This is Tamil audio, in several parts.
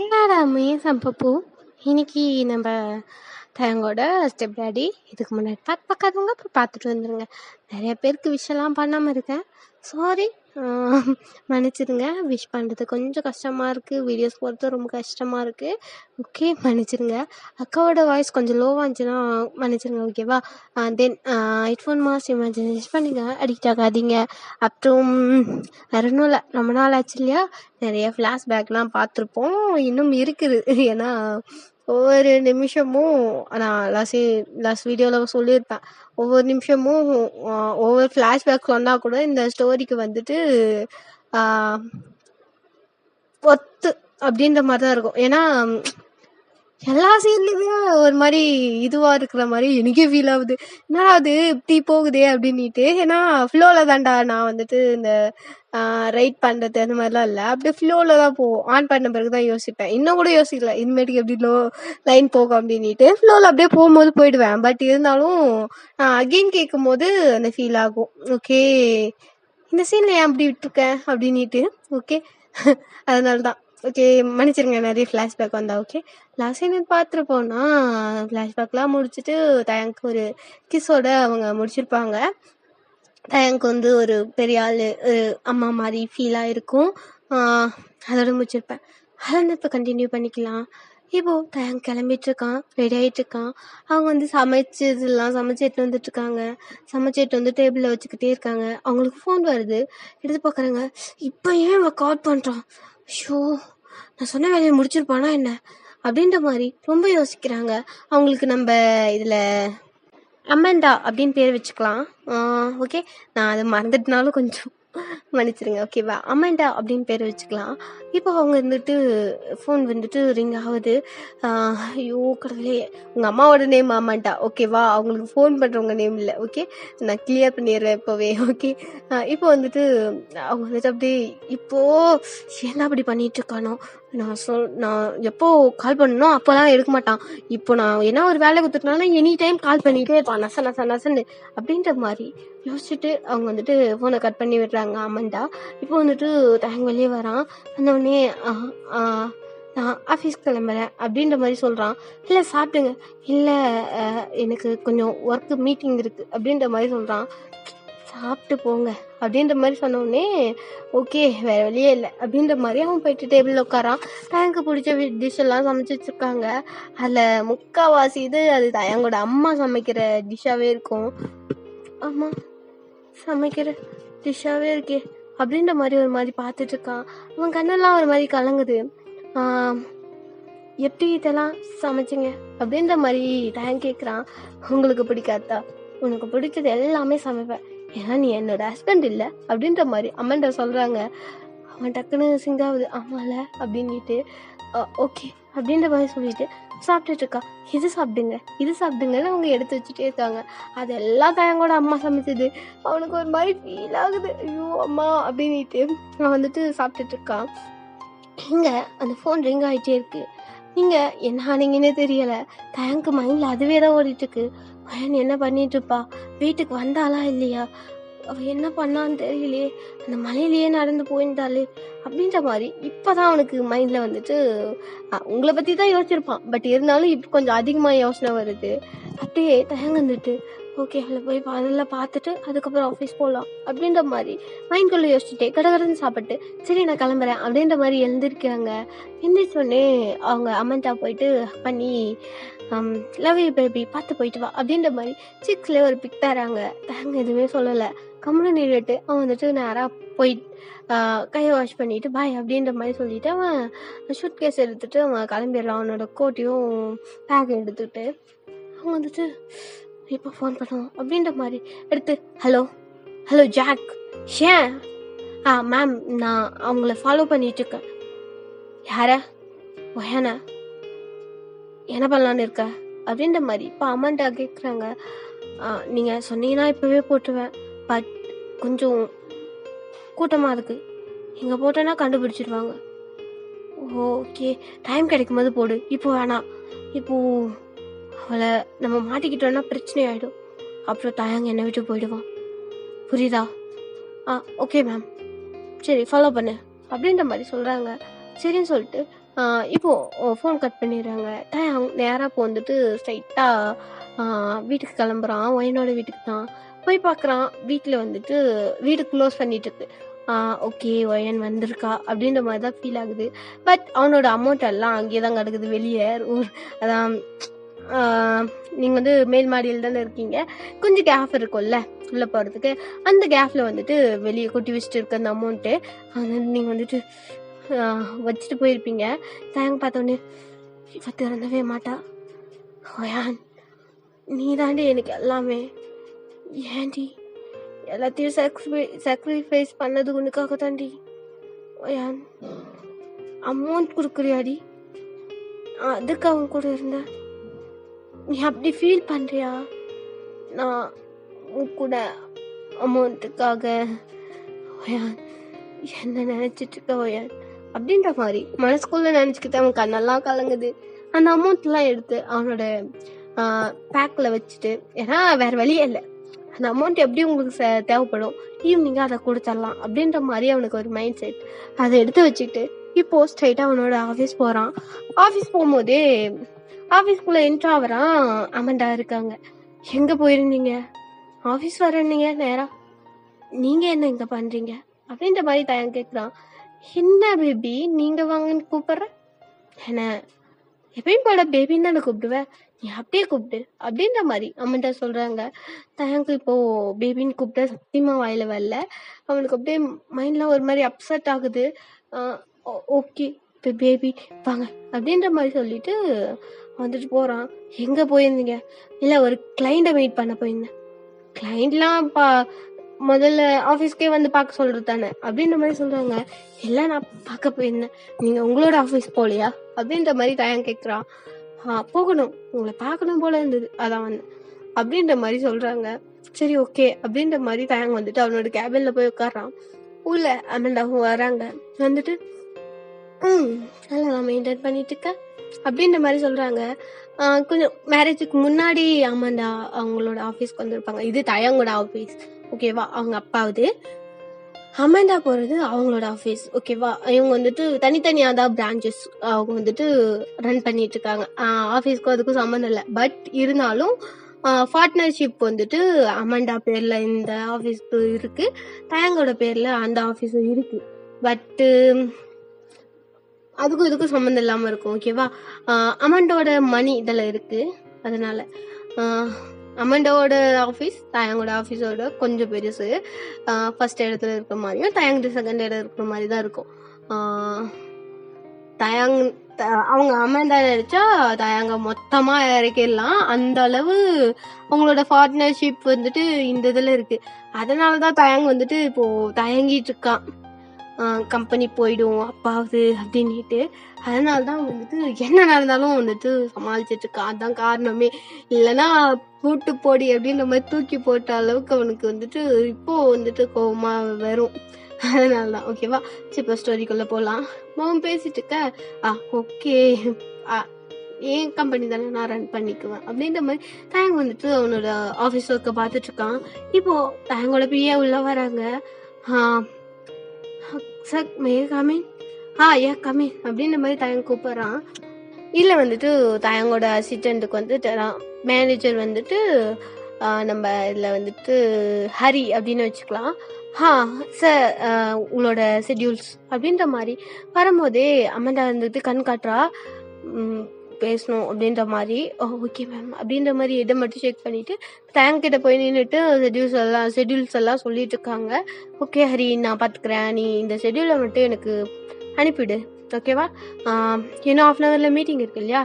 என்னடா மீசம் பப்பு, இன்னைக்கு நம்ம தயங்கோட ஸ்டெப் டாடி இதுக்கு முன்னாடி பார்க்காதவங்க போய் பார்த்துட்டு வந்துருங்க. நிறைய பேருக்கு விஷயம்லாம் பண்ணாமல் இருக்கேன், சாரி, மன்னிச்சிருங்க. விஷ் பண்ணுறது கொஞ்சம் கஷ்டமாக இருக்குது, வீடியோஸ் போகிறது ரொம்ப கஷ்டமாக இருக்குது. ஓகே, மன்னிச்சிருங்க. அக்காவோட வாய்ஸ் கொஞ்சம் லோவாக இருந்துச்சுன்னா மன்னிச்சிருங்க, ஓகேவா? தென் ஹெட்ஃபோன் மாஸ் இமேஜினேஷன் பண்ணிங்க, அடிக்ட் ஆகாதீங்க. அப்புறம் வேற ஒன்றும் இல்லை, ரொம்ப நாள் ஆச்சு இல்லையா, நிறைய ஃப்ளாஷ்பேக்லாம் பார்த்துருப்போம், இன்னும் இருக்குது. ஏன்னா ஒவ்வொரு நிமிஷமும் நான் லாஸ்ட் வீடியோவில் சொல்லியிருப்பேன், ஒவ்வொரு நிமிஷமும் ஒவ்வொரு ஃப்ளாஷ்பேக் சொன்னால் கூட இந்த ஸ்டோரிக்கு வந்துட்டு ஒத்து அப்படின்ற மாதிரி தான் இருக்கும். ஏன்னா எல்லா சீன்லையுமே ஒரு மாதிரி இதுவாக இருக்கிற மாதிரி எனக்கே ஃபீல் ஆகுது. என்னடா அது இப்படி போகுதே அப்படின்ட்டு. ஏன்னா ஃப்ளோவில் தான்டா நான் வந்துட்டு இந்த ரைட் பண்ணுறது அந்த மாதிரிலாம் இல்லை, அப்படியே ஃப்ளோவில் தான் போவோம். ஆன் பண்ண பிறகு தான் யோசிப்பேன், இன்னும் கூட யோசிக்கல இனிமேட்டுக்கு எப்படி லைன் போகும் அப்படின்ட்டு. ஃப்ளோவில் அப்படியே போகும்போது போயிடுவேன். பட் இருந்தாலும் அகெயின் கேட்கும் போது அந்த ஃபீல் ஆகும். ஓகே, இந்த சீனில் ஏன் அப்படி விட்டுருக்கேன் அப்படின்ட்டு. ஓகே, அதனால தான். ஓகே, மன்னிச்சிருங்க நிறைய ஃப்ளாஷ்பேக் வந்தா. ஓகே, லாஸ்ட் சீன் பார்த்துருப்போம்னா ஃப்ளாஷ்பேக்லாம் முடிச்சுட்டு தயங்க்கு ஒரு கிஸ்ஸோட அவங்க முடிச்சிருப்பாங்க. தயங்க்கு வந்து ஒரு பெரிய ஆள், ஒரு அம்மா மாதிரி ஃபீலாக இருக்கும். அதோட முடிச்சிருப்பேன். அதெல்லாம் இப்போ கண்டினியூ பண்ணிக்கலாம். இப்போது தயங்க் கிளம்பிட்டுருக்கான், ரெடி ஆகிட்டுருக்கான். அவங்க வந்து சமைச்சு எட்டு வந்துட்டுருக்காங்க. சமைச்சிட்டு வந்து டேபிளில் வச்சுக்கிட்டே இருக்காங்க. அவங்களுக்கு ஃபோன் வருது, எடுத்து பார்க்குறாங்க. இப்போ ஏன் அவன் கால் பண்ணுறான்? ஷோ, நான் சொன்ன வேலையை முடிச்சிருப்பானா என்ன அப்படின்ற மாதிரி ரொம்ப யோசிக்கிறாங்க. அவங்களுக்கு நம்ம இதில் அமண்டா அப்படின்னு பேர் வச்சுக்கலாம். ஓகே, நான் அதை மறந்துட்டனாலும் கொஞ்சம் மன்னிச்சிருங்க, ஓகேவா? அமண்டா அப்படின்னு பேர் வச்சுக்கலாம். இப்போ அவங்க வந்துட்டு ஃபோன் வந்துட்டு ரிங் ஆகுது. ஐயோ கடவுளே, உங்கள் அம்மாவோட நேம் அமண்டா, ஓகேவா? அவங்களுக்கு ஃபோன் பண்ணுறவங்க நேம் இல்லை. ஓகே, நான் கிளியர் பண்ணிடுறேன் இப்போவே. ஓகே, இப்போ வந்துட்டு அவங்க வந்துட்டு அப்படியே இப்போது என்ன அப்படி பண்ணிகிட்ருக்கானோ, நான் எப்போ கால் பண்ணணும் அப்போலாம் எடுக்க மாட்டான், இப்போ நான் என்ன ஒரு வேலை கொடுத்துட்டனாலும் எனி டைம் கால் பண்ணிகிட்டே இருப்பான், நசன்னு அப்படின்ற மாதிரி யோசிச்சுட்டு அவங்க வந்துட்டு ஃபோனை கட் பண்ணி விடுறாங்க அமண்டா. இப்போ வந்துட்டு தயங்க வெளியே வரான். வந்தவொடனே நான் ஆஃபீஸ் கிளம்புறேன் அப்படின்ற மாதிரி சொல்கிறான். இல்லை சாப்பிடுங்க, இல்லை எனக்கு கொஞ்சம் ஒர்க்கு மீட்டிங் இருக்குது அப்படின்ற மாதிரி சொல்கிறான். சாப்பிட்டு போங்க அப்படின்ற மாதிரி சொன்னோடனே ஓகே, வேறு வழியே இல்லை அப்படின்ற மாதிரி அவன் போயிட்டு டேபிளில் உட்காரான். தயங்கு பிடிச்ச டிஷ் எல்லாம் சமைச்சு வச்சுருக்காங்க. அதில் முக்கால்வாசி இது அது தயங்கோட அம்மா சமைக்கிற டிஷ்ஷாகவே இருக்கும். ஆமாம், சமைக்கிற டிஷ்ஷாகவே இருக்கே அப்படின்ற மாதிரி ஒரு மாதிரி பார்த்துட்டு இருக்கான். அவன் கண்ணெல்லாம் ஒரு மாதிரி கலங்குது. எப்படி இதெல்லாம் சமைச்சிங்க அப்படின்ற மாதிரி தயங்க கேட்குறான். உங்களுக்கு பிடிக்காதா? உனக்கு பிடிச்சது எல்லாமே சமைப்பேன், ஏன்னா நீ என்னோட ஹஸ்பண்ட் இல்லை அப்படின்ற மாதிரி அம்மன்ட்ட சொல்கிறாங்க. அவன் டக்குன்னு சிங்காகுது, ஆமால அப்படின்ட்டு. ஓகே அப்படின்ற மாதிரி சொல்லிட்டு சாப்பிட்டுட்டு இருக்கா. இது சாப்பிடுங்கன்னு அவங்க எடுத்து வச்சுட்டே இருக்காங்க. அது எல்லாம் தயங்கோட அம்மா சமைச்சது. அவனுக்கு ஒரு மாதிரி ஃபீல் ஆகுது, ஐயோ அம்மா அப்படின்ட்டு. அவன் வந்துட்டு சாப்பிட்டுட்டு இருக்கான். இங்கே அந்த ஃபோன் ரிங் ஆகிட்டே இருக்கு. நீங்கள் என்ன ஆனீங்கன்னே தெரியலை. தயங்கு மைண்டில் அதுவே தான் ஓடிட்டுருக்கு. பையன் என்ன பண்ணிட்டு இருப்பா, வீட்டுக்கு வந்தாளா இல்லையா, அவள் என்ன பண்ணான்னு தெரியலையே, அந்த மலையிலேயே நடந்து போயிருந்தாளே அப்படின்ற மாதிரி இப்போதான் அவனுக்கு மைண்டில் வந்துட்டு உங்களை பற்றி தான் யோசிச்சிருப்பான். பட் இருந்தாலும் இப்போ கொஞ்சம் அதிகமாக யோசனை வருது. அப்படியே தயங்க வந்துட்டு ஓகே அதில் போய் அதெல்லாம் பார்த்துட்டு அதுக்கப்புறம் ஆஃபீஸ் போகலாம் அப்படின்ற மாதிரி மைண்ட்குள்ளே யோசிச்சுட்டே கடகடன்னு சாப்பிட்டு சரி நான் கிளம்புறேன் அப்படின்ற மாதிரி எழுந்திருக்காங்க. எழுந்திரிச்சோடனே அவங்க அம்மன்ட்டா போயிட்டு பண்ணி லவ் யூ பேபி, பார்த்து போயிட்டு வா அப்படின்ற மாதிரி சிக்ஸ்லேயே ஒரு பிக் தராங்க. தயங்க எதுவுமே சொல்லலை, கம்முன்னு நின்றுட்டு அவன் வந்துட்டு நேராக போய் கையை வாஷ் பண்ணிவிட்டு பாய் அப்படின்ற மாதிரி சொல்லிவிட்டு அவன் ஷூட் கேஸ் எடுத்துகிட்டு அவன் கிளம்பிடலாம். அவனோட கோட்டையும் பேக் எடுத்துக்கிட்டு அவன் வந்துட்டு இப்போ ஃபோன் பண்ணுவோம் அப்படின்ற மாதிரி எடுத்து ஹலோ ஜாக், ஏன் மேம் நான் அவங்கள ஃபாலோ பண்ணிகிட்ருக்கேன். யார ஒஹேனா, என்ன பண்ணலான்னு இருக்க அப்படின்ற மாதிரி இப்போ அம்மாண்டா கேட்குறாங்க. நீங்கள் சொன்னீங்கன்னா இப்போவே போட்டுருவேன், பட் கொஞ்சம் கூட்டமாக இருக்குது, இங்கே போட்டோன்னா கண்டுபிடிச்சிடுவாங்க. ஓகே, டைம் கிடைக்கும் போது போடு, இப்போ வேணாம். இப்போது அவளை நம்ம மாட்டிக்கிட்டோன்னா பிரச்சனை ஆகிடும், அப்புறம் தயங்க என்னை விட்டு போயிடுவான், புரியுதா? ஓகே மேம், சரி ஃபாலோ பண்ணு அப்படின்ற மாதிரி சொல்கிறாங்க. சரின்னு சொல்லிட்டு இப்போ ஃபோன் கட் பண்ணிடுறாங்க. தயாங் நேராக இப்போ வந்துட்டு ஸ்ட்ரைட்டாக வீட்டுக்கு கிளம்புறான். ஒயனோட வீட்டுக்கு தான் போய் பார்க்குறான். வீட்டில் வந்துட்டு வீடு க்ளோஸ் பண்ணிட்டு இருக்கு. ஓகே ஒயன் வந்திருக்கா அப்படின்ற மாதிரி தான் ஃபீல் ஆகுது. பட் அவனோட அமௌண்ட் எல்லாம் அங்கேயே தான் கிடக்குது வெளியே. அதான் நீங்கள் வந்து மேல் மாடியில் தானே இருக்கீங்க, கொஞ்சம் கேப் இருக்கும்ல உள்ளே போகிறதுக்கு. அந்த கேப்பில் வந்துட்டு வெளியே கொட்டி வச்சுட்டு இருக்க அந்த அமௌண்ட்டு நீங்கள் வந்துட்டு வச்சுட்டு போயிருப்பீங்க. தேங்க பார்த்தோன்னே இவ திறந்தவே மாட்டா. ஒயான் நீ தாண்டி எனக்கு எல்லாமே, ஏன்டி எல்லாத்தையும் சாக்ரிஃபைஸ் பண்ணது உனக்காக தாண்டி. ஒயான் அமௌண்ட் கொடுக்குறியாடி, அதுக்கு அவன் கூட இருந்த நீ அப்படி ஃபீல் பண்ணுறியா? நான் உன் கூட அமௌண்ட்டுக்காக ஒயான் என்ன நினச்சிட்டு இருக்க ஒயான் அப்படின்ற மாதிரி மனசுக்குள்ளே நினச்சிக்கிட்டு அவன் கண்ணெல்லாம் கலங்குது. அந்த அமௌண்ட்லாம் எடுத்து அவனோட பேக்கில் வச்சுட்டு, ஏன்னா வேறு வழியே இல்லை, அந்த அமௌண்ட் எப்படி உங்களுக்கு தேவைப்படும், ஈவினிங்காக அதை கொடுத்துடலாம் அப்படின்ற மாதிரி அவனுக்கு ஒரு மைண்ட் செட். அதை எடுத்து வச்சுக்கிட்டு இப்போது ஸ்ட்ரைட்டாக அவனோட ஆஃபீஸ் போகிறான். ஆஃபீஸ் போகும்போதே ஆஃபீஸ்க்குள்ளே என்ட்ரு ஆகிறான். அமண்டா இருக்காங்க. எங்கே போயிருந்தீங்க? ஆஃபீஸ் வரீங்க நேராக, நீங்கள் என்ன இங்கே பண்ணுறீங்க அப்படின்ற மாதிரி தயங்க கேட்குறான். என்ன பேபி நீங்கள் வாங்கன்னு கூப்பிட்ற, என்ன எப்பயும் போல பேபின்னு தானே கூப்பிடுவேன், நீ அப்படியே கூப்பிடு அப்படின்ற மாதிரி அம்மன்ட்ட சொல்கிறாங்க. தயங்கு இப்போது பேபின்னு கூப்பிட்டா சத்தியமாக வாயில் வரல. அவனுக்கு அப்படியே மைண்ட்லாம் ஒரு மாதிரி அப்செட் ஆகுது. ஓகே இப்போ பேபி வாங்க அப்படின்ற மாதிரி சொல்லிட்டு வந்துட்டு போகிறான். எங்கே போயிருந்தீங்க? இல்லை ஒரு கிளைண்ட்டை மீட் பண்ண போயிருந்தேன். கிளைண்ட்லாம் முதல்ல ஆஃபீஸ்க்கே வந்து பார்க்க சொல்கிறது தானே அப்படின்ற மாதிரி சொல்கிறாங்க. எல்லாம் நான் பார்க்க போயிருந்தேன், நீங்கள் உங்களோட ஆஃபீஸ் போகலையா அப்படின்ற மாதிரி தயாங் கேட்குறான். போகணும், உங்களை பார்க்கணும் போல இருந்தது, அதான் வந்தேன் அப்படின்ற மாதிரி சொல்கிறாங்க. சரி ஓகே அப்படின்ற மாதிரி தயாங் வந்துட்டு அவனோட கேபினில் போய் உட்காடுறான். உள்ள அமண்டாவும் வராங்க. வந்துட்டு நல்லா நான் மெயின்டைன் பண்ணிட்டு இருக்கேன் அப்படின்ற மாதிரி சொல்கிறாங்க. கொஞ்சம் மேரேஜுக்கு முன்னாடி அமண்டா அவங்களோட ஆஃபீஸ்க்கு வந்திருப்பாங்க. இது தயாங்கோட ஆஃபீஸ், ஓகேவா? அவங்க அப்பாவது. அமண்டா போகிறது அவங்களோட ஆஃபீஸ், ஓகேவா? இவங்க வந்துட்டு தனித்தனியாக தான் பிரான்ச்சஸ் அவங்க வந்துட்டு ரன் பண்ணிட்டு இருக்காங்க. ஆஃபீஸ்க்கும் அதுக்கும் சம்மந்தம் இல்லை. பட் இருந்தாலும் பார்ட்னர்ஷிப் வந்துட்டு அமண்டா பேரில் இந்த ஆஃபீஸ்க்கு இருக்குது, தயாங்கோட பேரில் அந்த ஆஃபீஸும் இருக்குது. பட்டு அதுக்கும் இதுக்கும் சம்மந்தம் இல்லாமல் இருக்கும், ஓகேவா? அமண்டோட மணி இதில் இருக்குது. அதனால் அமண்டாவோட ஆஃபீஸ் தயாங்கோட ஆஃபீஸோட கொஞ்சம் பெருசு. ஃபர்ஸ்ட் இடத்துல இருக்கிற மாதிரியும் தயாங் செகண்ட் இடம் இருக்கிற மாதிரி தான் இருக்கும். தயாங் அவங்க அமண்டா நினைச்சா தயாங்க மொத்தமாக இறக்கிடலாம், அந்த அளவு அவங்களோட பார்ட்னர்ஷிப் வந்துட்டு இந்த இதில் இருக்குது. அதனால தான் தயாங் வந்துட்டு இப்போது தயங்கிட்டு இருக்கான், கம்பெனி போயிடும் அப்பாவது அப்படின்ட்டு. அதனால தான் வந்துட்டு என்ன நடந்தாலும் வந்துட்டு சமாளிச்சிட்டு இருக்கான். அதுதான் காரணமே. இல்லைன்னா கூட்டு போடி அப்படின்ற மாதிரி தூக்கி போட்ட அளவுக்கு அவனுக்கு வந்துட்டு இப்போ வந்துட்டு கோவமா வரும். அதனால தான், ஓகேவா? இப்போ ஸ்டோரிக்குள்ளே போகலாம். மாமன் பேசிட்டு இருக்க, ஓகே ஏன் கம்பெனி தானே நான் ரன் பண்ணிக்குவேன் அப்படின்ற மாதிரி தயங்க வந்துட்டு அவனோட ஆஃபீஸ் ஒர்க்கை பார்த்துட்டு இருக்கான். இப்போ தயங்கோட பிஏ உள்ள வராங்க. சார் மே கமின், ஏன் கமின் அப்படின்ற மாதிரி தயங்க கூப்பிட்றான். இல்லை வந்துட்டு தயங்கோட அசிஸ்டண்ட்டுக்கு வந்துட்டு மேனேஜர் வந்துட்டு நம்ம இதில் வந்துட்டு ஹரி அப்படின்னு வச்சுக்கலாம். சார் உங்களோட ஷெட்யூல்ஸ் அப்படின்ற மாதிரி வரும்போதே அமண்டா வந்துட்டு கண் காட்டுறா, பேசணும் அப்படின்ற மாதிரி. ஓகே மேம் அப்படின்ற மாதிரி இதை மட்டும் செக் பண்ணிவிட்டு தேங்கிட்ட போய் நின்றுட்டு ஷெட்யூல்ஸ் எல்லாம் சொல்லிட்டு இருக்காங்க. ஓகே ஹரி நான் பார்த்துக்கிறேன், நீ இந்த ஷெட்யூலை மட்டும் எனக்கு அனுப்பிவிடு, ஓகேவா? இன்னும் 1/2 ஹவரில் மீட்டிங் இருக்கு இல்லையா,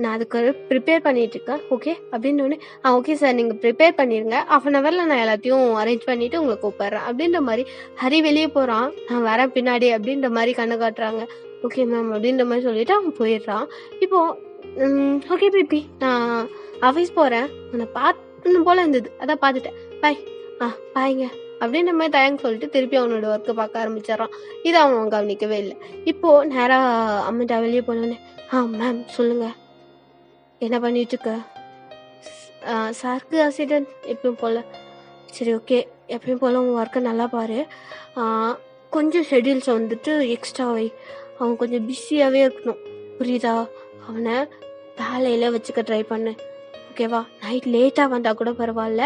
நான் அதுக்கு ப்ரிப்பேர் பண்ணிட்டு இருக்கேன், ஓகே அப்படின்னோடனே ஓகே சார் நீங்கள் ப்ரிப்பேர் பண்ணிடுங்க, 1/2 ஹவரில் நான் எல்லாத்தையும் அரேஞ்ச் பண்ணிவிட்டு உங்களை கூப்பிட்றேன் அப்படின்ற மாதிரி. ஹரி வெளியே போகிறான், நான் வரேன் பின்னாடி அப்படின்ற மாதிரி கண்ணு காட்டுறாங்க. ஓகே மேம் அப்படின்ற மாதிரி சொல்லிவிட்டு அவன் போயிடுறான். இப்போது ஓகே பேபி நான் ஆஃபீஸ் போகிறேன், உன்னை பார்க்கணும் போல் இருந்தது, அதான் பார்த்துட்டேன், பாய். பாய்ங்க அப்படின்ற மாதிரி தயங்க சொல்லிட்டு திருப்பி அவனோட ஒர்க்கை பார்க்க ஆரம்பிச்சிடறான். இதை அவன் கவனிக்கவே இல்லை. இப்போது நேராக அம்மிட்டா வெளியே போனோன்னே, மேம் சொல்லுங்கள், என்ன பண்ணிட்டுருக்க? சாருக்கு ஆக்சிடென்ட் எப்பயும் போல். சரி ஓகே, எப்பயும் போல் உங்கள் ஒர்க்கை நல்லா பாரு, கொஞ்சம் ஷெட்யூல்ஸை வந்துட்டு எக்ஸ்ட்ரா வை, அவங்க கொஞ்சம் பிஸியாகவே இருக்கணும், புரியுதா? அவனை வேலையில வச்சுக்க ட்ரை பண்ணு. ஓகேவா? நைட் லேட்டா வந்தா கூட பரவாயில்ல,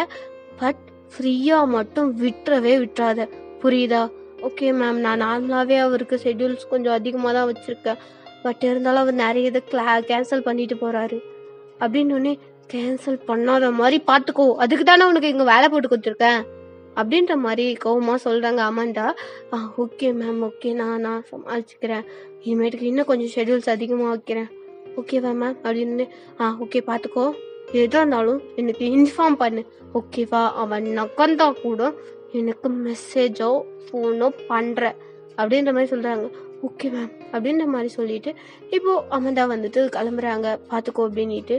பட் ஃப்ரீயா மட்டும் விட்டுறவே விட்டுறாத. புரியுதா? ஓகே மேம், நான் நார்மலாவே அவருக்கு ஷெட்யூல்ஸ் கொஞ்சம் அதிகமாக தான் வச்சிருக்கேன். பட் இருந்தாலும் அவர் நிறைய இதை கேன்சல் பண்ணிட்டு போறாரு. அப்படின்னு கேன்சல் பண்ணாத மாதிரி பார்த்துக்கோ, அதுக்கு தானே உனக்கு இங்கே வேலை போட்டு கொடுத்துருக்கேன் அப்படின்ற மாதிரி கோவமா சொல்றாங்க அமாண்டா. ஓகே மேம், ஓகே, நான் சமாளிச்சுக்கிறேன். இனிமேட்டுக்கு இன்னும் கொஞ்சம் ஷெட்யூல்ஸ் அதிகமாக வைக்கிறேன். ஓகேவா மேம் அப்படின்னு. ஓகே, பார்த்துக்கோ, எதாக இருந்தாலும் எனக்கு இன்ஃபார்ம் பண்ணு. ஓகேவா? அவன் நக்கந்தா கூட எனக்கு மெசேஜோ ஃபோனோ பண்ற அப்படின்ற மாதிரி சொல்றாங்க. ஓகே மேம் அப்படின்ற மாதிரி சொல்லிட்டு இப்போ அமந்தா வந்துட்டு கிளம்புறாங்க. பார்த்துக்கோ அப்படின்ட்டு.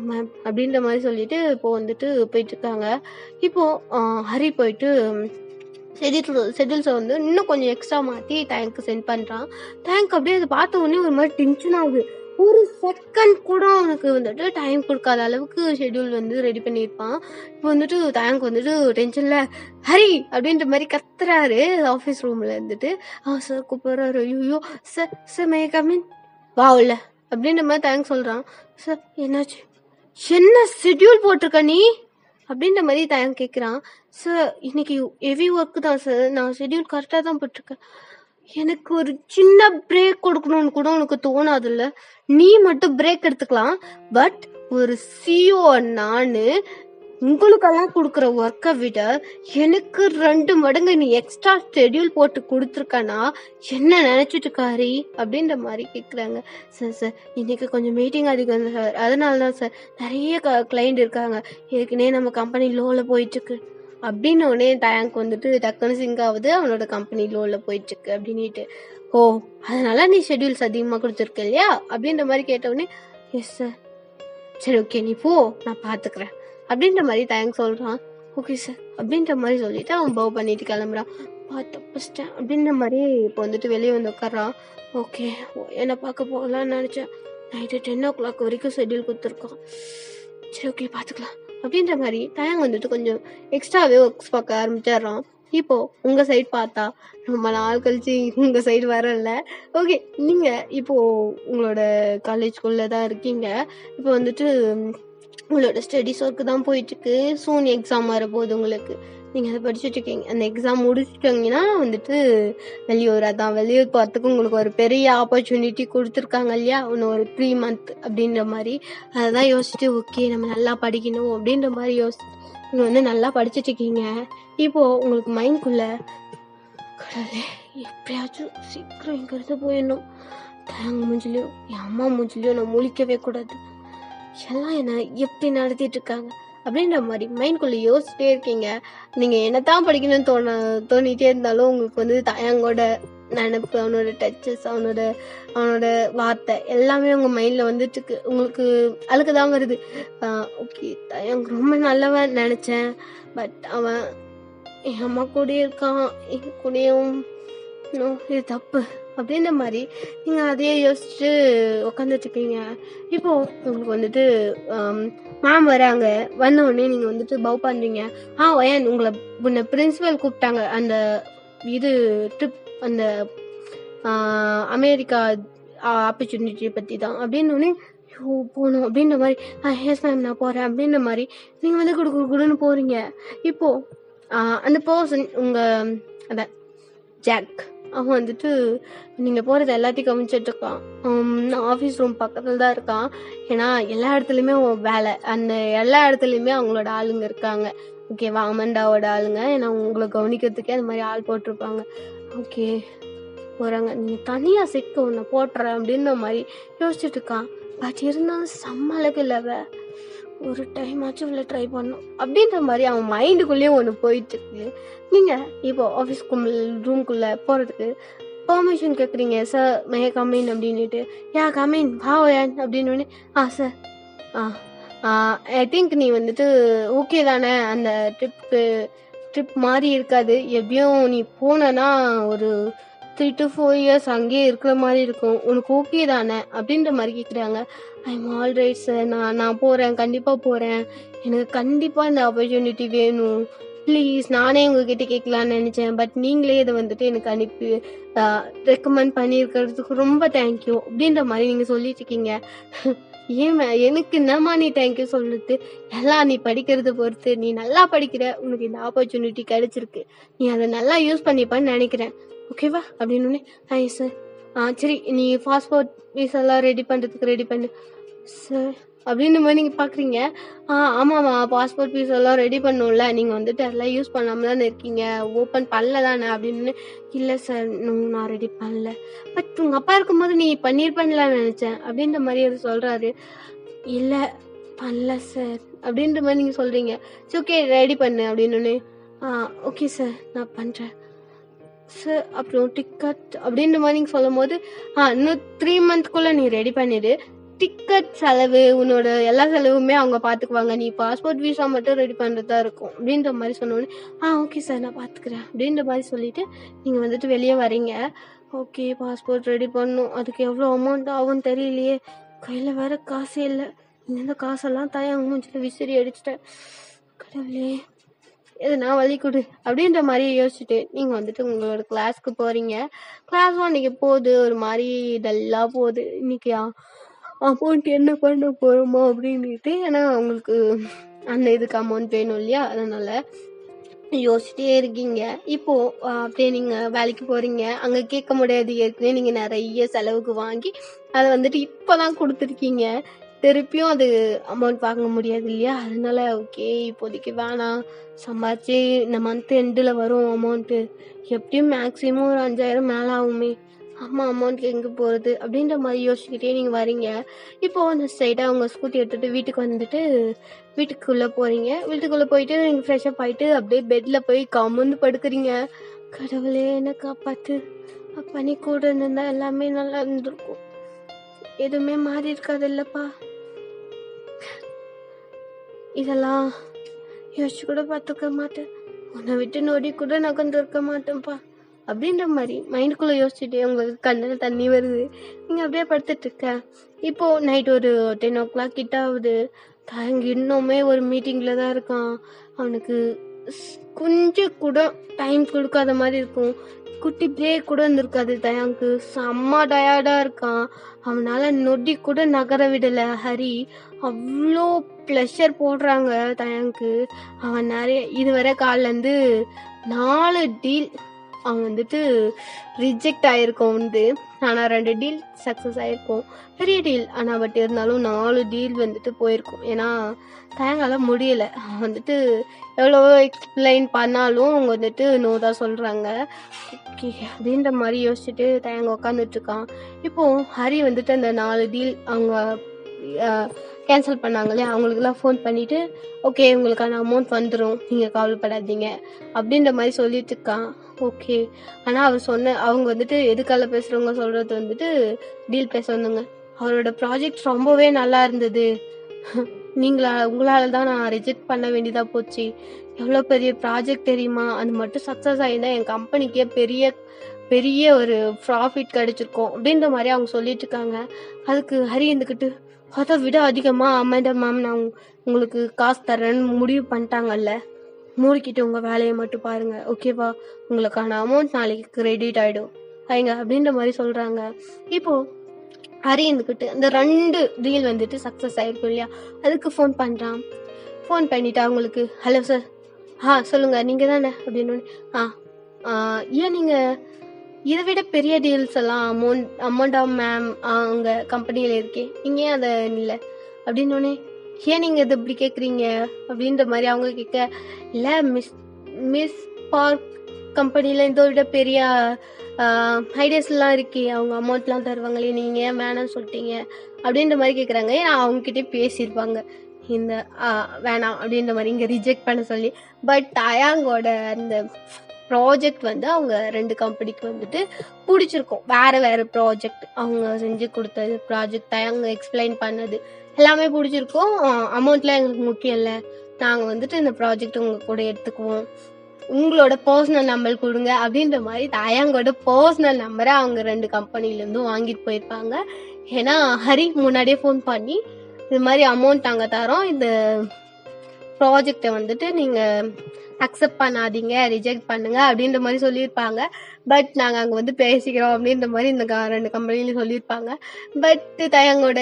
மேம் அப்படின்ற மாதிரி சொல்லிட்டு இப்போ வந்துட்டு போயிட்டு இருக்காங்க. இப்போ ஹரி போயிட்டு ஷெட்யூல்ஸை வந்து இன்னும் கொஞ்சம் எக்ஸ்ட்ரா மாற்றி டேங்க்கு சென்ட் பண்ணுறான். டேங்க் அப்படியே அதை பார்த்த உடனே ஒரு மாதிரி டென்ஷன் ஆகுது. ஒரு செகண்ட் கூட அவனுக்கு வந்துட்டு டைம் கொடுக்காத அளவுக்கு ஷெட்யூல் வந்து ரெடி பண்ணியிருப்பான். இப்போ வந்துட்டு டேங்க் வந்துட்டு டென்ஷன்ல ஹரி அப்படின்ற மாதிரி கத்துறாரு ஆஃபீஸ் ரூம்ல இருந்துட்டு. சார் கூப்பிடுறாரு. ஐயோ சார், சார் மே கமின், வா உள்ள அப்படின்ற மாதிரி டேங்க் சொல்றான். சார் என்னாச்சு, என்ன ஷெட்யூல் போட்டிருக்க நீ அப்படின்ற மாதிரி டேங்க் கேட்குறான். சார் இன்னைக்கு ஹெவி ஒர்க்கு தான் சார், நான் ஷெட்யூல் கரெக்டாக தான் போட்டிருக்கேன். எனக்கு ஒரு சின்ன பிரேக் கொடுக்கணும்னு கூட உனக்கு தோணாதுல்ல? நீ மட்டும் பிரேக் எடுத்துக்கலாம், பட் ஒரு சிஓ நானு உங்களுக்கெல்லாம் கொடுக்குற ஒர்க்கை விட எனக்கு 2 மடங்கு நீ எக்ஸ்ட்ரா ஷெட்யூல் போட்டு கொடுத்துருக்கனா என்ன நினைச்சிட்டு இருக்காரி அப்படின்ற மாதிரி கேட்குறாங்க. சார் இன்னைக்கு கொஞ்சம் மீட்டிங் அதிகம் சார், அதனால தான் சார், நிறைய கிளைண்ட் இருக்காங்க, ஏற்கனவே நம்ம கம்பெனி லோவில் போயிட்டுருக்கு அப்படின்னு உடனே டேங்க் வந்துட்டு டக்குன்னு சிங்க் ஆகுது. அவனோட கம்பெனி லோவில் போயிட்டுருக்கு அப்படின்ட்டு. ஓ, அதனால நீ ஷெட்யூல்ஸ் அதிகமாக கொடுத்துருக்க இல்லையா அப்படின்ற மாதிரி கேட்டவுடனே எஸ் சார், சரி ஓகே நீ போ, நான் பார்த்துக்கிறேன் அப்படின்ற மாதிரி டேங்க் சொல்கிறான். ஓகே சார் அப்படின்ற மாதிரி சொல்லிட்டு அவன் பவ் பண்ணிட்டு கிளம்புறான். தப்பிச்சிட்டேன் அப்படின்ற மாதிரி இப்போ வந்துட்டு வெளியே வந்து உட்காரான். ஓகே, என்னை பார்க்க போகலான்னு நினச்சேன், நைட்டு 10 o'clock வரைக்கும் ஷெட்யூல் கொடுத்துருக்கான். சரி ஓகே பார்த்துக்கலாம் அப்படின்ற மாதிரி டேங்க் வந்துட்டு கொஞ்சம் எக்ஸ்ட்ராவே ஒர்க்ஸ் பார்க்க ஆரம்பிச்சிடுறான். இப்போ உங்க சைடு பார்த்தா ரொம்ப நாள் கழிச்சு உங்க சைடு வரல. ஓகே, நீங்க இப்போ உங்களோட காலேஜ்குள்ள தான் இருக்கீங்க. இப்போ வந்துட்டு உங்களோட ஸ்டடீஸ் ஒர்க்கு தான் போயிட்டுருக்கு. சூன் எக்ஸாம் வரப்போகுது உங்களுக்கு, நீங்கள் அதை படிச்சுட்டு இருக்கீங்க. அந்த எக்ஸாம் முடிச்சுட்டீங்கன்னா வந்துட்டு வெளியூர், அதான் வெளியூர் போகிறதுக்கு உங்களுக்கு ஒரு பெரிய ஆப்பர்ச்சுனிட்டி கொடுத்துருக்காங்க இல்லையா, இன்னும் ஒரு 3 month அப்படின்ற மாதிரி. அதை தான் யோசிச்சுட்டு ஓகே நம்ம நல்லா படிக்கணும் அப்படின்ற மாதிரி யோசிச்சு நீங்கள் வந்து நல்லா படிச்சுட்டு இருக்கீங்க. இப்போது உங்களுக்கு மைண்ட்குள்ளே கடவுளே எப்படியாச்சும் சீக்கிரம் இங்கிறது போயிடணும், தேங்க மூஞ்சிலையும் என் அம்மா மூஞ்சிலையும் நான் முழிக்கவே கூடாது, எல்லாம் என்ன எப்படி நடத்திட்டு இருக்காங்க அப்படின்ற மாதிரி மைண்ட்குள்ளே யோசிச்சுட்டே இருக்கீங்க. நீங்கள் என்னத்தான் படிக்கணும்னு தோணிட்டே இருந்தாலும் உங்களுக்கு வந்து தயங்கோட நினப்பு, அவனோட டச்சஸ், அவனோட வார்த்தை எல்லாமே உங்கள் மைண்டில் வந்துட்டுருக்கு. உங்களுக்கு அழுக்கு தான் வருது. ஓகே, தயங் ரொம்ப நல்லவன் நினச்சேன், பட் அவன் என் அம்மா கூடயே இருக்கான், என் கூடயும் இது தப்பு அப்படின்ற மாதிரி நீங்கள் அதையே யோசிச்சுட்டு உட்காந்துட்ருக்கீங்க. இப்போது உங்களுக்கு வந்துட்டு மேம் வராங்க. வந்த உடனே நீங்கள் வந்துட்டு பவ் பண்ணுறீங்க. ஏன் உங்களை முன்ன பிரின்சிபல் கூப்பிட்டாங்க அந்த இது ட்ரிப், அந்த அமெரிக்கா ஆப்பர்ச்சுனிட்டி பற்றி தான் அப்படின்னோடனே போகணும் அப்படின்ற மாதிரி. எஸ் மேம் நான் போகிறேன் அப்படின்ற மாதிரி நீங்கள் வந்து கொடுன்னு போகிறீங்க. இப்போது அந்த பர்சன் உங்கள் அதான் ஜாக், அவன் வந்துட்டு நீங்கள் போகிறது எல்லாத்தையும் கவனிச்சிட்ருக்கான். ஆஃபீஸ் ரூம் பக்கத்தில் தான் இருக்கான். ஏன்னா எல்லா இடத்துலையுமே வேலை, அந்த எல்லா இடத்துலையுமே அவங்களோட ஆளுங்க இருக்காங்க. ஓகேவா? அமண்டாவோட ஆளுங்க, ஏன்னா உங்களை கவனிக்கிறதுக்கே அந்த மாதிரி ஆள் போட்டிருப்பாங்க. ஓகே போகிறாங்க. நீங்கள் தனியாக சிக்க ஒன்று போட்டுறேன் அப்படின்ற மாதிரி யோசிச்சுட்டு இருக்கான். பட் இருந்தாலும் சமாளிக்க இல்லைவ, ஒரு டைம் ஆச்சும் இவ்வளோ ட்ரை பண்ணும் அப்படின்ற மாதிரி அவன் மைண்டுக்குள்ளேயும் ஒன்று போயிட்டுருக்கு. நீங்கள் இப்போ ஆஃபீஸ் ரூம்குள்ளே போகிறதுக்கு பெர்மிஷன் கேட்குறீங்க. சார் மே கமின் அப்படின்ட்டு. கமின் வாயன் அப்படின்னு. சார் ஐ திங்க் நீ வந்துட்டு ஓகே தானே, அந்த ட்ரிப் மாதிரி இருக்காது, எப்படியும் நீ போனனா ஒரு 3 to 4 years அங்கேயே இருக்கிற மாதிரி இருக்கும், உனக்கு ஓகே தானே அப்படின்ற மாதிரி கேட்குறாங்க. ஐம் ஆல் ரைட் சார், நான் போகிறேன், கண்டிப்பாக போகிறேன், எனக்கு கண்டிப்பாக இந்த ஆப்பர்ச்சுனிட்டி வேணும், ப்ளீஸ் நானே உங்ககிட்ட கேட்கலான்னு நினைச்சேன். பட் நீங்களே இதை வந்துட்டு எனக்கு அனுப்பி ரெக்கமெண்ட் பண்ணியிருக்கிறதுக்கு ரொம்ப தேங்க்யூ அப்படின்ற மாதிரி நீங்க சொல்லிட்டு இருக்கீங்க. ஏன் எனக்கு என்னம்மா நீ தேங்க்யூ சொல்லுது? எல்லாம் நீ படிக்கிறத பொறுத்து. நீ நல்லா படிக்கிற, உனக்கு இந்த ஆப்பர்ச்சுனிட்டி கிடைச்சிருக்கு, நீ அதை நல்லா யூஸ் பண்ணிப்பான்னு நினைக்கிறேன். ஓகேவா அப்படின்னு சார். சரி, நீ பாஸ்போர்ட் வீசா எல்லாம் ரெடி பண்றதுக்கு ரெடி பண்ணு சார் அப்படின்னு மாதிரி நீங்க பாக்குறீங்க. ஆமாமா, பாஸ்போர்ட் வீசா எல்லாம் ரெடி பண்ணும்ல, நீங்க வந்துட்டு அதெல்லாம் யூஸ் பண்ணாம தானே இருக்கீங்க, ஓப்பன் பண்ணல தானே அப்படின்னு. இல்ல சார், நான் ரெடி பண்ணல. பட் உங்க அப்பா இருக்கும்போது நீ பண்ணிருப்பேன்லாம் நினைச்சேன் அப்படின்ற மாதிரி அவர் சொல்றாரு. இல்ல பண்ணல சார் அப்படின்ற மாதிரி நீங்க சொல்றீங்க. சரி, ஓகே, ரெடி பண்ணு அப்படின்னு. ஓகே சார், நான் பண்றேன் சார். அப்புறம் டிக்கெட் அப்படின்ற மாதிரி நீங்க சொல்லும் போது இன்னும் 3 மந்த்க்குள்ள நீ ரெடி பண்ணிடு, டிக்கெட் செலவு உன்னோட எல்லா செலவுமே அவங்க பாத்துக்குவாங்க, நீ பாஸ்போர்ட் வீசா மட்டும் ரெடி பண்றதா இருக்கும் அப்படின்ற மாதிரி சொன்னோடனே ஓகே சார், நான் பாத்துக்கிறேன் அப்படின்ற மாதிரி சொல்லிட்டு நீங்க வந்துட்டு வெளியே வரீங்க. ஓகே, பாஸ்போர்ட் ரெடி பண்ணும், அதுக்கு எவ்வளோ அமௌண்ட் ஆகும் தெரியலையே, கையில வேற காசே இல்லை. இந்த காசெல்லாம் தாயாங்க மூஞ்சில விசிறி அடிச்சிட்டேன். கடவுளே, எதுனா வழி கொடு அப்படின்ற மாதிரி யோசிச்சுட்டு நீங்க வந்துட்டு உங்களோட கிளாஸ்க்கு போறீங்க. கிளாஸும் அன்னைக்கு போகுது, ஒரு மாதிரி டல்லா போகுது. இன்னைக்கு அமௌண்ட் என்ன பண்ண போறோமோ அப்படின்ட்டு, ஏன்னா உங்களுக்கு அந்த இதுக்கு அமௌண்ட் வேணும் இல்லையா, அதனால யோசிச்சுட்டே இருக்கீங்க. இப்போ அப்படியே நீங்க வேலைக்கு போறீங்க. அங்க கேட்க முடியாது, ஏற்கனவே நீங்க நிறைய செலவுக்கு வாங்கி அதை வந்துட்டு இப்பதான் கொடுத்துருக்கீங்க. திருப்பியும் அது அமௌண்ட் வாங்க முடியாது இல்லையா, அதனால ஓகே இப்போதைக்கு வேணாம், சம்பாதிச்சு இந்த மந்த் எண்டில் வரும் அமௌண்ட்டு, எப்படியும் மேக்ஸிமம் ஒரு 5000 மேலே ஆகுமே, ஆமாம் அமௌண்ட்க்கு எங்கே போகிறது அப்படின்ற மாதிரி யோசிச்சுக்கிட்டே நீங்கள் வரீங்க. இப்போது அந்த ஸ்ட்ரைட்டாக அவங்க ஸ்கூட்டி எடுத்துகிட்டு வீட்டுக்கு வந்துட்டு வீட்டுக்குள்ளே போகிறீங்க. வீட்டுக்குள்ளே போயிட்டு நீங்கள் ஃப்ரெஷ்அப் ஆகிட்டு அப்படியே பெட்டில் போய் கம்முன்னு படுக்கிறீங்க. கடவுளே என்ன காப்பாற்று, பண்ணி கூட இருந்திருந்தா எல்லாமே நல்லா இருந்திருக்கும், எதுவுமே மாறி இருக்காது இல்லைப்பா. இதெல்லாம் யோசிச்சு கூட பார்த்துக்க மாட்டேன், உன்னை விட்டு நொடி கூட நகர்ந்து இருக்க மாட்டேன்ப்பா அப்படின்ற மாதிரி மைண்டுக்குள்ளே யோசிச்சுட்டே உங்களுக்கு கண்ணில் தண்ணி வருது. நீங்கள் அப்படியே படுத்துட்டு இருக்க. இப்போது நைட் ஒரு 10 o'clock கிட்ட ஆகுது. தாங்க இன்னுமே ஒரு மீட்டிங்கில் தான் இருக்கான். அவனுக்கு கொஞ்சம் கூட டைம் கொடுக்காத மாதிரி இருக்கும். குட்டி பிரேக் கூட இருந்திருக்காது தயாங்கு. செம்ம டயர்டா இருக்கான். அவனால நொடி கூட நகர விடல ஹரி. அவ்வளோ ப்ளஷர் போடுறாங்க தயாங்கு. அவன் நிறைய இதுவரை காலில் இருந்து 4 டீல் அவன் வந்துட்டு ரிஜெக்ட் ஆயிருக்கும் வந்து. ஆனால் 2 டீல் சக்ஸஸ் ஆயிருக்கும், பெரிய டீல். ஆனால் பட் இருந்தாலும் 4 டீல் வந்துட்டு போயிருக்கும். ஏன்னா தயங்கால முடியலை. அவன் வந்துட்டு எவ்வளவோ எக்ஸ்பிளைன் பண்ணாலும் அவங்க வந்துட்டு நோ தான் சொல்கிறாங்க. ஓகே அப்படின்ற மாதிரி யோசிச்சுட்டு தயங்க உட்காந்துட்டு இருக்கான். இப்போது ஹரி வந்துட்டு அந்த 4 டீல் அவங்க கேன்சல் பண்ணாங்களே அவங்களுக்குலாம் ஃபோன் பண்ணிவிட்டு ஓகே உங்களுக்கான அமௌண்ட் வந்துடும், நீங்கள் கவலைப்படாதீங்க அப்படின்ற மாதிரி சொல்லிட்டு இருக்கான். ஓகே, ஆனால் அவர் அவங்க வந்துட்டு எதுக்கால பேசுகிறவங்க சொல்கிறது வந்துட்டு டீல் பேச வந்தாங்க. அவரோட ப்ராஜெக்ட் ரொம்பவே நல்லா இருந்தது, உங்களால் தான் நான் ரிஜெக்ட் பண்ண வேண்டியதாக போச்சு. எவ்வளோ பெரிய ப்ராஜெக்ட் தெரியுமா, அது மட்டும் சக்ஸஸ் ஆகிருந்தா என் கம்பெனிக்கே பெரிய பெரிய ஒரு ப்ராஃபிட் கிடைச்சிருக்கும் அப்படின்ற மாதிரி அவங்க சொல்லிட்டு இருக்காங்க. அதுக்கு ஹரி இருந்துக்கிட்டு அதை விட அதிகமாக அமேண்டா மேம் நான் உங்களுக்கு காசு தரேன்னு முடிவு பண்ணிட்டாங்கல்ல, மூடிக்கிட்டு உங்கள் வேலையை மட்டும் பாருங்க ஓகேவா, உங்களுக்கான அமௌண்ட் நாளைக்கு கிரெடிட் ஆகிடும் ஐங்க அப்படின்ற மாதிரி சொல்கிறாங்க. இப்போது ஹரி இருந்துக்கிட்டு அந்த 2 டீல் வந்துட்டு சக்ஸஸ் ஆகிருக்கும் இல்லையா, அதுக்கு ஃபோன் பண்ணுறான். ஃபோன் பண்ணிவிட்டு அவங்களுக்கு ஹலோ சார், சொல்லுங்கள் நீங்கள் தானே அப்படின்னு. ஏன் நீங்கள் இதை விட பெரிய டீல்ஸ் எல்லாம் அமௌண்டா மேம் அவங்க கம்பெனியில் இருக்கே, நீங்கள் ஏன் அதை இல்லை அப்படின்னோடனே, ஏன் நீங்கள் இது இப்படி கேட்குறீங்க அப்படின்ற மாதிரி அவங்க கேட்க, இல்லை மிஸ் பார்க் கம்பெனியில் இதை விட பெரிய ஐடியாஸ்லாம் இருக்கே, அவங்க அமௌண்ட்லாம் தருவாங்களே, நீங்கள் ஏன் வேணாம்னு சொல்லிட்டீங்க அப்படின்ற மாதிரி கேட்குறாங்க. ஏன்னா அவங்ககிட்டே பேசியிருப்பாங்க இந்த வேணாம் அப்படின்ற மாதிரி இங்கே ரிஜெக்ட் பண்ண சொல்லி. பட் தயாங்கோட அந்த ப்ராஜெக்ட் வந்து அவங்க 2 கம்பெனிக்கு வந்துட்டு பிடிச்சிருக்கும். வேறு ப்ராஜெக்ட் அவங்க செஞ்சு கொடுத்தது, ப்ராஜெக்ட் தயாங்க எக்ஸ்பிளைன் பண்ணது எல்லாமே பிடிச்சிருக்கும். அமௌண்ட்லாம் எங்களுக்கு முக்கியம் இல்லை, நாங்கள் வந்துட்டு இந்த ப்ராஜெக்ட் உங்கள் கூட எடுத்துக்குவோம், உங்களோட பர்சனல் நம்பர் கொடுங்க அப்படின்ற மாதிரி தயாங்கோட பர்சனல் நம்பரை அவங்க 2 கம்பெனிலேருந்தும் வாங்கிட்டு போயிருப்பாங்க. ஏன்னா ஹரி முன்னாடியே ஃபோன் பண்ணி இது மாதிரி அமௌண்ட் நாங்கள் தரோம், இந்த ப்ராஜெக்டை வந்துட்டு நீங்கள் அக்செப்ட் பண்ணாதீங்க, ரிஜெக்ட் பண்ணுங்க அப்படின்ற மாதிரி சொல்லியிருப்பாங்க. பட் நாங்கள் அங்கே வந்து பேசிக்கிறோம் அப்படின்ற மாதிரி இந்த 2 கம்பெனிலையும் சொல்லியிருப்பாங்க. பட் தயங்கோட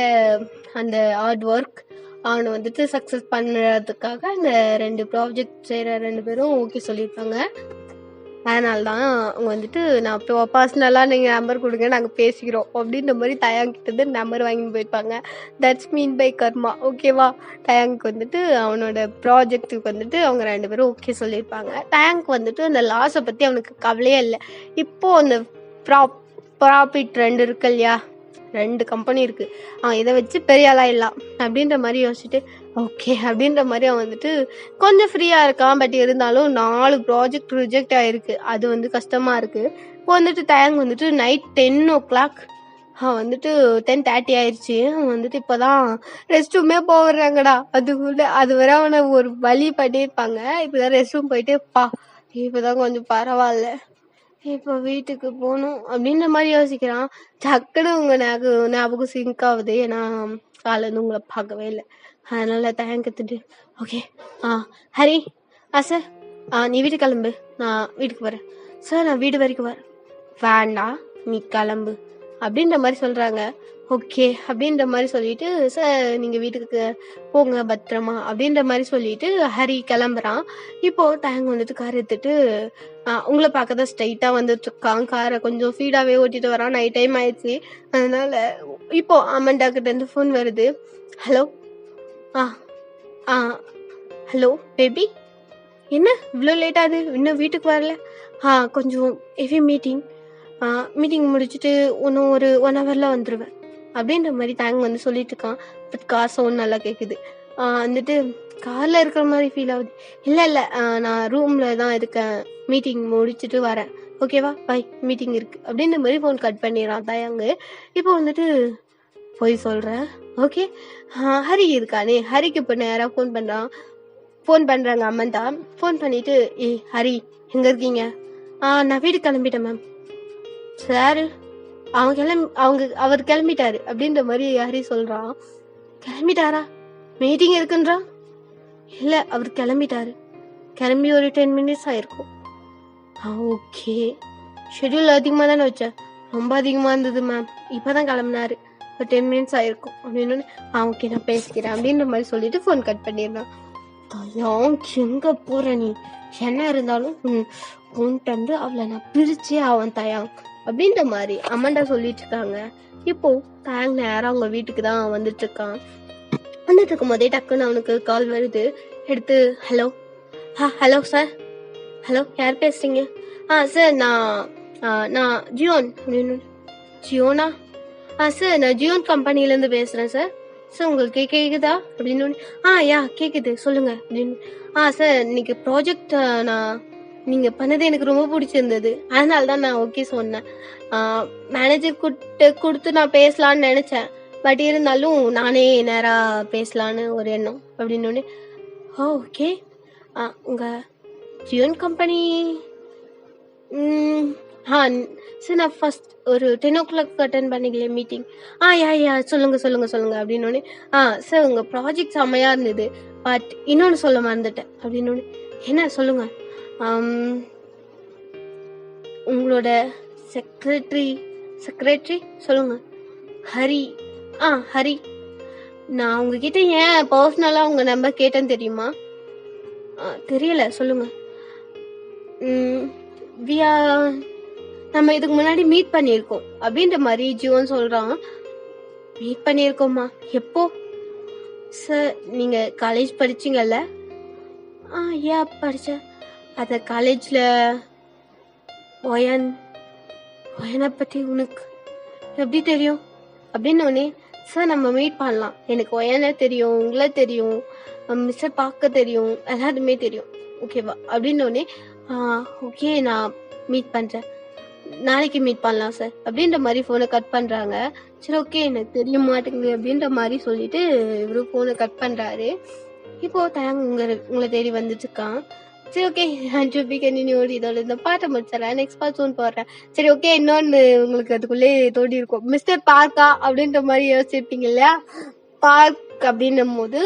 அந்த ஹார்ட் ஒர்க் அவனை வந்துட்டு சக்ஸஸ் பண்ணுறதுக்காக அந்த 2 ப்ராஜெக்ட் செய்கிற 2 பேரும் ஓகே சொல்லியிருப்பாங்க. அதனால தான் அவங்க வந்துட்டு நான் இப்போ பர்சனலாக நீங்கள் நம்பர் கொடுங்க நாங்கள் பேசிக்கிறோம் அப்படின்ற மாதிரி தயாங்கிட்டது நம்பர் வாங்கிட்டு போயிருப்பாங்க. தட்ஸ் மீன் பை கர்மா. ஓகேவா? தயாங்க்கு வந்துட்டு அவனோட ப்ராஜெக்ட்டுக்கு வந்துட்டு அவங்க 2 பேரும் ஓகே சொல்லியிருப்பாங்க. தயாங்க் வந்துட்டு அந்த லாஸை பற்றி அவனுக்கு கவலையே இல்லை. இப்போது அந்த ப்ராஃபிட் 2 இருக்கு இல்லையா, 2 கம்பெனி இருக்கு, அவன் இதை வச்சு பெரிய ஆளாயிடலாம் அப்படின்ற மாதிரி யோசிச்சுட்டு ஓகே அப்படின்ற மாதிரி அவன் வந்துட்டு கொஞ்சம் ஃப்ரீயாக இருக்கான். பட் இருந்தாலும் 4 ப்ராஜெக்ட் ரிஜெக்ட் ஆகிருக்கு. அது வந்து கஷ்டமாக இருக்குது. இப்போ வந்துட்டு தயங் வந்துட்டு நைட் 10 o'clock அவன் வந்துட்டு 10:30 ஆயிடுச்சு. அவன் வந்துட்டு இப்போ தான் ரெஸ்ட் ரூமே போடுறாங்கடா. அது வரை அவனை ஒரு வழி பண்ணியிருப்பாங்க. இப்போ தான் ரெஸ்ட் ரூம் போயிட்டு இப்போ தான் கொஞ்சம் பரவாயில்ல, இப்போ வீட்டுக்கு போகணும் அப்படின்ற மாதிரி யோசிக்கிறான். டக்குன்னு உங்க ஞாபகம் சிங்க் ஆகுது. ஏன்னா காலேருந்து உங்களை பார்க்கவே இல்லை. அதனால தயங்கத்துட்டு ஓகே ஹரி சார் நீ வீட்டுக்கு கிளம்பு, நான் வீட்டுக்கு வரேன். சார் நான் வீடு வரைக்கும் வரேன். வேண்டாம் நீ கிளம்பு அப்படின்ற மாதிரி சொல்கிறாங்க. ஓகே அப்படின்ற மாதிரி சொல்லிட்டு சார் நீங்கள் வீட்டுக்கு போங்க பத்திரமா அப்படின்ற மாதிரி சொல்லிட்டு ஹரி கிளம்புறான். இப்போது தயங்க வந்துட்டு கார் எடுத்துட்டு உங்களை பார்க்க தான் ஸ்ட்ரைட்டாக வந்துட்டுருக்கான். காரை கொஞ்சம் ஃபீடாகவே ஓட்டிட்டு வரான். நைட் டைம் ஆயிடுச்சு. அதனால இப்போது அமண்டாக்கிட்டேருந்து ஃபோன் வருது. ஹலோ ஹலோ பேபி, என்ன இவ்வளோ லேட் ஆகுது, இன்னும் வீட்டுக்கு வரல? கொஞ்சம் ஹெவி மீட்டிங் முடிச்சுட்டு இன்னும் ஒரு 1 hourல வந்துடுவேன் அப்படின்ற மாதிரி தேங்க் வந்து சொல்லிட்டு இருக்கான். பட் கார் சவுண்ட் நல்லா கேட்குது. வந்துட்டு காரில் இருக்கிற மாதிரி ஃபீல் ஆகுது. இல்லை நான் ரூமில் தான் இருக்கேன், மீட்டிங் முடிச்சுட்டு வரேன், ஓகேவா பாய், மீட்டிங் இருக்குது அப்படின்ற மாதிரி ஃபோன் கட் பண்ணிடுறான் தயங்கு. இப்போ வந்துட்டு போய் சொல்கிறேன். ஓகே ஹரி இருக்கானே, ஹரிக்கு இப்போ நேராக ஃபோன் பண்ணுறாங்க அம்மந்தா. ஃபோன் பண்ணிவிட்டு ஹரி எங்கே இருக்கீங்க? நான் வீட்டுக்கு கிளம்பிட்டேன் மேம். சார் அவர் கிளம்பிட்டாரு அப்படின்ற மாதிரி ஹரி சொல்கிறான். கிளம்பிட்டாரா? மீட்டிங் இருக்குன்றான். இல்லை அவர் கிளம்பிட்டாரு, கிளம்பி ஒரு 10 minutes ஆயிருக்கும். ஓகே ஷெட்யூல் அதிகமாக தானே வச்சேன்? ரொம்ப அதிகமாக இருந்தது மேம், இப்போ தான் கிளம்புனாரு, ஒரு 10 minutes ஆயிருக்கும் அப்படின்னு. ஓகே நான் பேசிக்கிறேன் அப்படின்ற மாதிரி சொல்லிட்டு ஃபோன் கட் பண்ணிடுறான். தயாங் எங்கே போகிற நீ? என்ன இருந்தாலும் உன்ட்டு அவளை நான் பிரிச்சே அவன் தயாங் அப்படின்ற மாதிரி அம்மாண்டா சொல்லிட்டு இருக்காங்க. இப்போ தயாங் நேரம் அவங்க வீட்டுக்கு தான் வந்துட்டு இருக்கான். வந்துட்டு இருக்கும் போதே டக்குன்னு அவனுக்கு கால் வருது. எடுத்து ஹலோ சார், ஹலோ யார் பேசுறீங்க? சார் நான் ஜியோன் அப்படின்னு. ஜியோனா? சார் நான் ஜியோன் கம்பெனிலேருந்து பேசுகிறேன் சார். சார் உங்களுக்கு கேட்குதா அப்படின்னு. யா கேட்குது சொல்லுங்கள் அப்படின்னு. சார் இன்னைக்கு ப்ராஜெக்ட் நீங்கள் பண்ணது எனக்கு ரொம்ப பிடிச்சிருந்தது, அதனால தான் நான் ஓகே சொன்னேன். மேனேஜர் கொடுத்து நான் பேசலான்னு நினச்சேன். பட் இருந்தாலும் நானே நேராக பேசலான்னு ஒரு எண்ணம் அப்படின்னு. ஓகே உங்கள் ஜியோன் கம்பெனி சார் நான் ஃபர்ஸ்ட் ஒரு 10 o'clock அட்டன் பண்ணிக்கல மீட்டிங். யா சொல்லுங்க அப்படின்னு. சார் உங்கள் ப்ராஜெக்ட் செம்மையாக இருந்தது, பட் இன்னொன்று சொல்ல மறந்துட்டேன் அப்படின்னு. என்ன சொல்லுங்க? உங்களோட செக்ரட்டரி சொல்லுங்க, ஹரி. ஹரி, நான் உங்ககிட்ட ஏன் பர்சனலாக உங்கள் நம்பர் கேட்டேன்னு தெரியுமா? தெரியல சொல்லுங்க. நம்ம இதுக்கு முன்னாடி மீட் பண்ணியிருக்கோம் அப்படின்ற மாதிரி ஜியோன்னு சொல்கிறான். மீட் பண்ணியிருக்கோமா? எப்போ? சார் நீங்கள் காலேஜ் படிச்சிங்கல்ல? ஏன் படித்தேன். அந்த காலேஜில் ஒயனை பற்றி உனக்கு எப்படி தெரியும் அப்படின்னோடனே, சார் நம்ம மீட் பண்ணலாம், எனக்கு ஒயனை தெரியும், உங்களை தெரியும், மிஸ்ஸை பார்க்க தெரியும், எல்லாருமே தெரியும், ஓகேவா அப்படின்னோடனே ஓகே நான் மீட் பண்ணுறேன், நாளைக்கு மீட் பண்ணலாம் சார் அப்படின்ற மாதிரி ஃபோனை கட் பண்ணுறாங்க. சரி ஓகே எனக்கு தெரிய மாட்டேங்குது அப்படின்ற மாதிரி சொல்லிட்டு இவரு ஃபோனை கட் பண்ணுறாரு. இப்போது தயாங் உங்களை தேடி வந்துட்டுருக்கான். சரி ஓகே இதோட இந்த பாட்டை முடிச்சிடறேன், நெக்ஸ்ட் பார்ட் சூன் போடுறேன். சரி ஓகே இன்னொன்று உங்களுக்கு அதுக்குள்ளே தோடி இருக்கும், மிஸ்டர் பார்க்கா அப்படின்ற மாதிரி யோசிச்சிருப்பீங்க இல்லையா? பார்க் அப்படின்னும் போது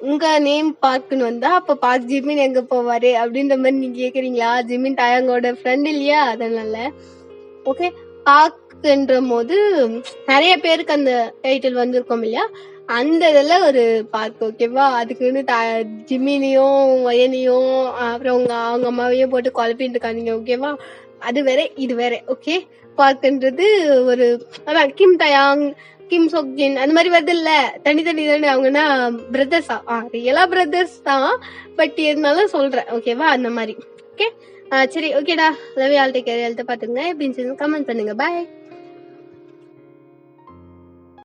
உங்க நேம் பார்க்குன்னு வந்தா அப்ப பார்க் ஜிமின் எங்க போவாரு அப்படின்ற மாதிரி நீங்க கேக்குறீங்களா? ஜிமின் டயாங்கோட ஃப்ரெண்ட் இல்லையா? அதனால ஓகே. பார்க்ன்ற போது நிறைய பேருக்கு அந்த டைட்டில் வந்திருக்கும் இல்லையா? அந்த இதுல ஒரு பார்க் ஓகேவா? அதுக்குன்னு ஜிமினியும் வயனையும் அப்புறம் அவங்க அம்மாவையும் போட்டு குழப்பிட்டு இருக்காதீங்க ஓகேவா? அது வேற இது வேற ஓகே. பார்க்ன்றது ஒரு அதான் கிம் டயாங், கிம் சொக்ஜின் அந்த மாதிரி வருது இல்ல, தனித்தனி தானே அவங்கன்னா பிரதர்ஸா? ரியலா பிரதர்ஸ் தான், பட் இருந்தாலும் சொல்றேன் ஓகேவா? அந்த மாதிரி ஓகே. சரி ஓகேடா, love you all, take care, health பாத்துங்க. எப்படின்னு கமெண்ட் பண்ணுங்க. பாய்.